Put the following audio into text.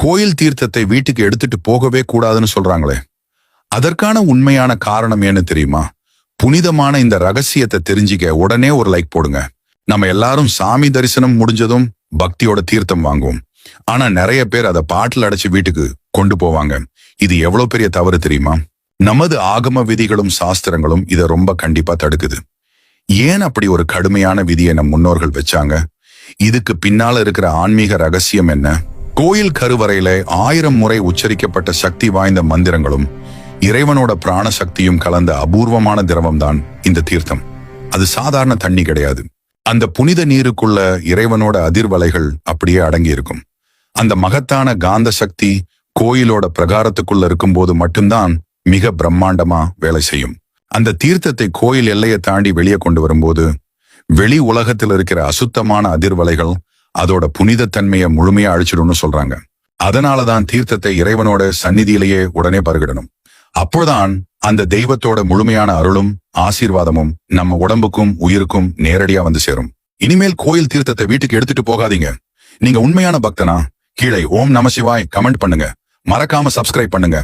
கோயில் தீர்த்தத்தை வீட்டுக்கு எடுத்துட்டு போகவே கூடாதுன்னு சொல்றாங்களே, அதற்கான உண்மையான காரணம் என்ன தெரியுமா? புனிதமான இந்த ரகசியத்தை தெரிஞ்சுக்க உடனே ஒரு லைக் போடுங்க. நம்ம எல்லாரும் சாமி தரிசனம் முடிஞ்சதும் பக்தியோட தீர்த்தம் வாங்குவோம். ஆனா நிறைய பேர் அதை பாட்டில் அடைச்சு வீட்டுக்கு கொண்டு போவாங்க. இது எவ்வளவு பெரிய தவறு தெரியுமா? நமது ஆகம விதிகளும் சாஸ்திரங்களும் இதை ரொம்ப கண்டிப்பா தடுக்குது. ஏன் அப்படி ஒரு கடுமையான விதியை நம் முன்னோர்கள் வச்சாங்க? இதுக்கு பின்னால இருக்கிற ஆன்மீக ரகசியம் என்ன? கோயில் கருவறையில 1000 முறை உச்சரிக்கப்பட்ட சக்தி வாய்ந்த மந்திரங்களும் இறைவனோட பிராண சக்தியும் கலந்த அபூர்வமான திரவம் தான் இந்த தீர்த்தம். அது சாதாரண தண்ணி கிடையாது. அந்த புனித நீருக்குள்ள இறைவனோட அதிர்வலைகள் அப்படியே அடங்கி இருக்கும். அந்த மகத்தான காந்த சக்தி கோயிலோட பிரகாரத்துக்குள்ள இருக்கும்போது மட்டும்தான் மிக பிரம்மாண்டமா வேலை செய்யும். அந்த தீர்த்தத்தை கோயில் எல்லையை தாண்டி வெளியே கொண்டு வரும்போது வெளி உலகத்தில் இருக்கிற அசுத்தமான அதிர்வலைகள் அதோட புனிதத்தன்மையை முழுமையா அழிச்சிடும்னு சொல்றாங்க. அதனாலதான் தீர்த்தத்தை இறைவனோட சந்நிதியிலேயே உடனே பருகிடணும். அப்போதான் அந்த தெய்வத்தோட முழுமையான அருளும் ஆசீர்வாதமும் நம்ம உடம்புக்கும் உயிருக்கும் நேரடியா வந்து சேரும். இனிமேல் கோயில் தீர்த்தத்தை வீட்டுக்கு எடுத்துட்டு போகாதீங்க. நீங்க உண்மையான பக்தனா? கீழே ஓம் நம சிவாய் கமெண்ட் பண்ணுங்க. மறக்காம சப்ஸ்கிரைப் பண்ணுங்க.